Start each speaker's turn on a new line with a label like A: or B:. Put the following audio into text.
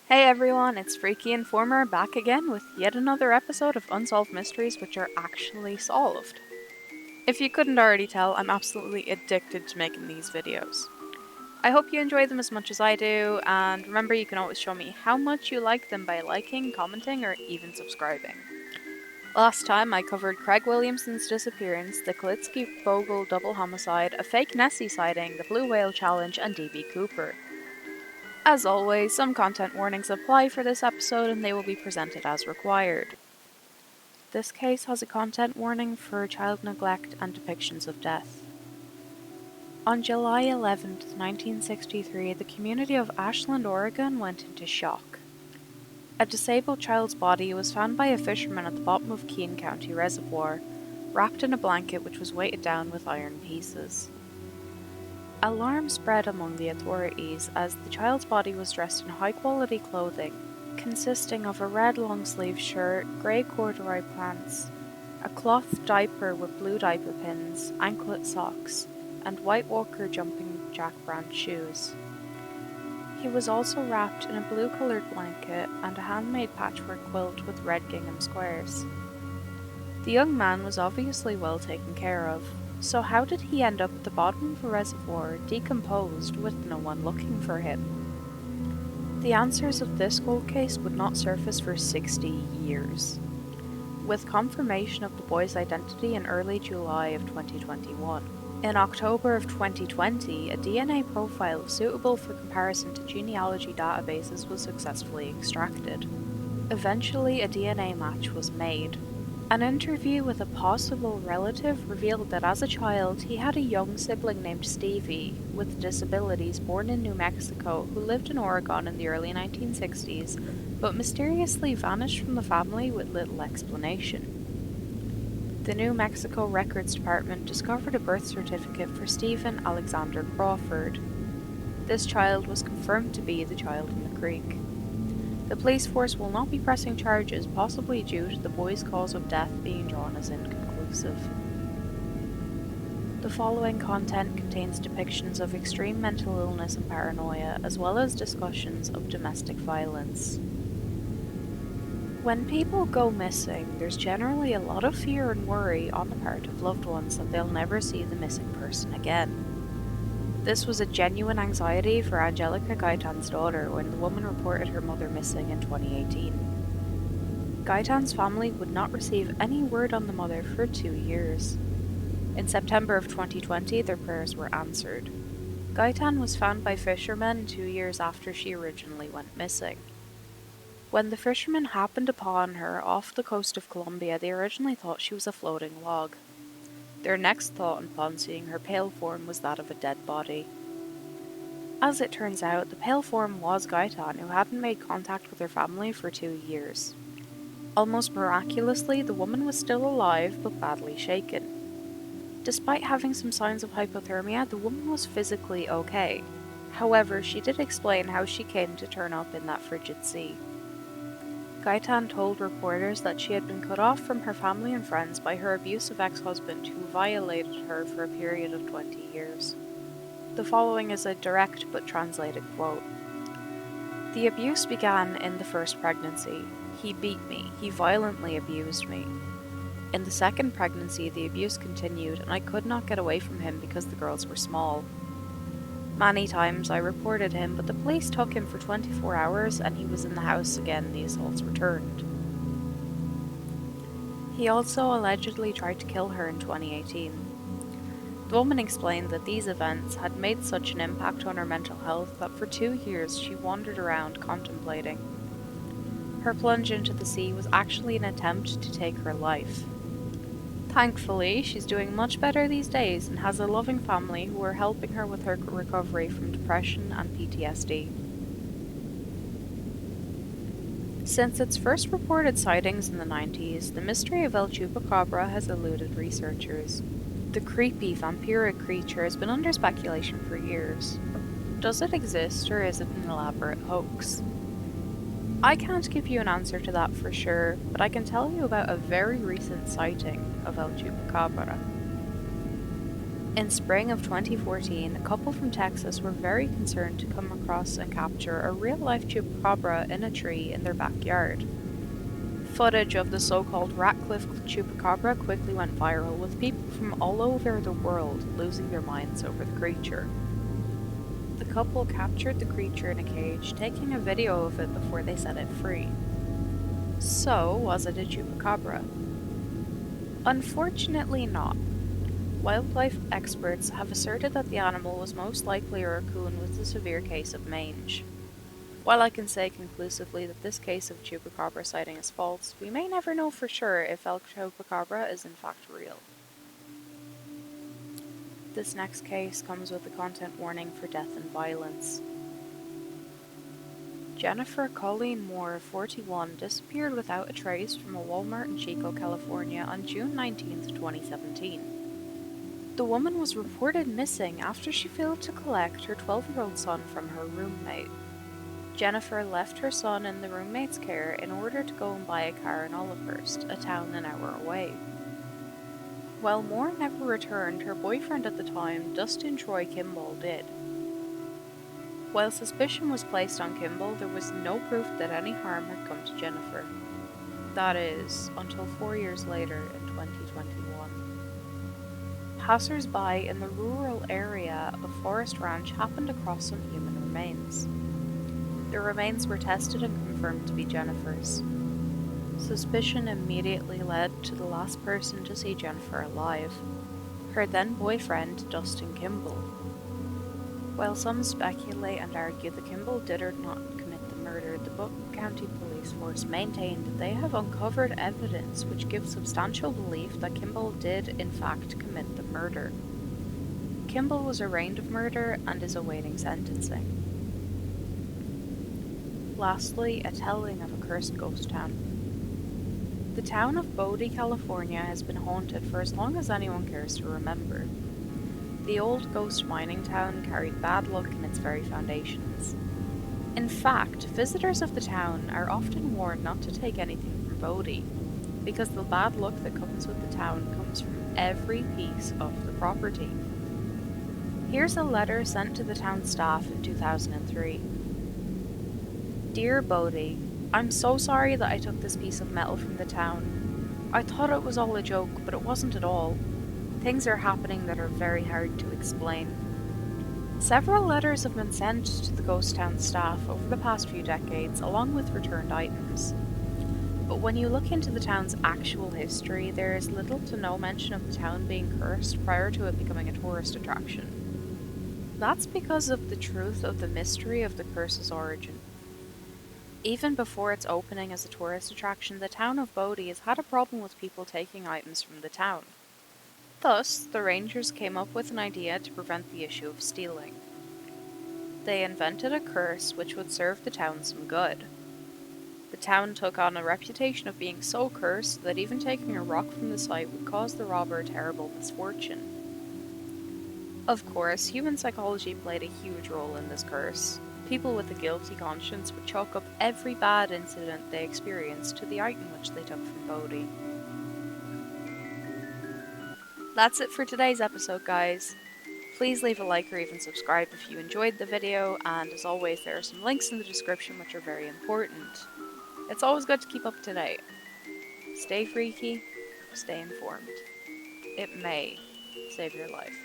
A: Hey everyone, it's Freaky Informer back again with yet another episode of Unsolved Mysteries which are actually solved. If you couldn't already tell, I'm absolutely addicted to making these videos. I hope you enjoy them as much as I do, and remember you can always show me how much you like them by liking, commenting, or even subscribing. Last time I covered Craig Williamson's disappearance, the Kalitsky-Vogel double homicide, a fake Nessie sighting, the Blue Whale Challenge, and D.B. Cooper. As always, some content warnings apply for this episode and they will be presented as required. This case has a content warning for child neglect and depictions of death. On July 11, 1963, the community of Ashland, Oregon went into shock. A disabled child's body was found by a fisherman at the bottom of Keene County Reservoir, wrapped in a blanket which was weighted down with iron pieces. Alarm spread among the authorities as the child's body was dressed in high-quality clothing, consisting of a red long-sleeved shirt, grey corduroy pants, a cloth diaper with blue diaper pins, anklet socks, and white Walker jumping jack brand shoes. He was also wrapped in a blue-coloured blanket and a handmade patchwork quilt with red gingham squares. The young man was obviously well taken care of. So how did he end up at the bottom of a reservoir, decomposed, with no one looking for him? The answers of this cold case would not surface for 60 years, with confirmation of the boy's identity in early July of 2021. In October of 2020, a DNA profile suitable for comparison to genealogy databases was successfully extracted. Eventually, a DNA match was made. An interview with a possible relative revealed that as a child, he had a young sibling named Stevie with disabilities born in New Mexico who lived in Oregon in the early 1960s, but mysteriously vanished from the family with little explanation. The New Mexico Records Department discovered a birth certificate for Stephen Alexander Crawford. This child was confirmed to be the child in the creek. The police force will not be pressing charges, possibly due to the boy's cause of death being drawn as inconclusive. The following content contains depictions of extreme mental illness and paranoia, as well as discussions of domestic violence. When people go missing, there's generally a lot of fear and worry on the part of loved ones that they'll never see the missing person again. This was a genuine anxiety for Angelica, Gaitan's daughter, when the woman reported her mother missing in 2018. Gaitan's family would not receive any word on the mother for 2 years. In September of 2020, their prayers were answered. Gaitan was found by fishermen 2 years after she originally went missing. When the fishermen happened upon her off the coast of Colombia, they originally thought she was a floating log. Their next thought upon seeing her pale form was that of a dead body. As it turns out, the pale form was Gaitan, who hadn't made contact with her family for 2 years. Almost miraculously, the woman was still alive, but badly shaken. Despite having some signs of hypothermia, the woman was physically okay. However, she did explain how she came to turn up in that frigid sea. Gaitan told reporters that she had been cut off from her family and friends by her abusive ex-husband who violated her for a period of 20 years. The following is a direct but translated quote. "The abuse began in the first pregnancy. He beat me. He violently abused me. In the second pregnancy, the abuse continued and I could not get away from him because the girls were small. Many times I reported him, but the police took him for 24 hours and he was in the house again. The assaults returned. He also allegedly tried to kill her in 2018. The woman explained that these events had made such an impact on her mental health that for 2 years she wandered around contemplating. Her plunge into the sea was actually an attempt to take her life. Thankfully, she's doing much better these days and has a loving family who are helping her with her recovery from depression and PTSD. Since its first reported sightings in the 90s, the mystery of El Chupacabra has eluded researchers. The creepy, vampiric creature has been under speculation for years. Does it exist, or is it an elaborate hoax? I can't give you an answer to that for sure, but I can tell you about a very recent sighting of El Chupacabra. In spring of 2014, a couple from Texas were very concerned to come across and capture a real-life chupacabra in a tree in their backyard. Footage of the so-called Ratcliffe Chupacabra quickly went viral, with people from all over the world losing their minds over the creature. The couple captured the creature in a cage, taking a video of it before they set it free. So, was it a chupacabra? Unfortunately not. Wildlife experts have asserted that the animal was most likely a raccoon with a severe case of mange. While I can say conclusively that this case of chupacabra sighting is false, we may never know for sure if El Chupacabra is in fact real. This next case comes with a content warning for death and violence. Jennifer Colleen Moore, 41, disappeared without a trace from a Walmart in Chico, California on June 19, 2017. The woman was reported missing after she failed to collect her 12-year-old son from her roommate. Jennifer left her son in the roommate's care in order to go and buy a car in Olivehurst, a town an hour away. While Moore never returned, her boyfriend at the time, Dustin Troy Kimball, did. While suspicion was placed on Kimball, there was no proof that any harm had come to Jennifer. That is, until 4 years later in 2021. Passers-by in the rural area of Forest Ranch happened across some human remains. The remains were tested and confirmed to be Jennifer's. Suspicion immediately led to the last person to see Jennifer alive, her then-boyfriend Dustin Kimball. While some speculate and argue that Kimball did or not commit the murder, the Butte County Police Force maintained that they have uncovered evidence which gives substantial belief that Kimball did in fact commit the murder. Kimball was arraigned of murder and is awaiting sentencing. Lastly, a telling of a cursed ghost town. The town of Bodie, California has been haunted for as long as anyone cares to remember. The old ghost mining town carried bad luck in its very foundations. In fact, visitors of the town are often warned not to take anything from Bodie, because the bad luck that comes with the town comes from every piece of the property. Here's a letter sent to the town staff in 2003. Dear Bodie, I'm so sorry that I took this piece of metal from the town. I thought it was all a joke, but it wasn't at all. Things are happening that are very hard to explain. Several letters have been sent to the ghost town staff over the past few decades, along with returned items. But when you look into the town's actual history, there is little to no mention of the town being cursed prior to it becoming a tourist attraction. That's because of the truth of the mystery of the curse's origin. Even before its opening as a tourist attraction, the town of Bodie has had a problem with people taking items from the town. Thus, the Rangers came up with an idea to prevent the issue of stealing. They invented a curse which would serve the town some good. The town took on a reputation of being so cursed that even taking a rock from the site would cause the robber terrible misfortune. Of course, human psychology played a huge role in this curse. People with a guilty conscience would chalk up every bad incident they experienced to the item which they took from Bodie. That's it for today's episode, guys. Please leave a like or even subscribe if you enjoyed the video, and as always, there are some links in the description which are very important. It's always good to keep up to date. Stay freaky, stay informed. It may save your life.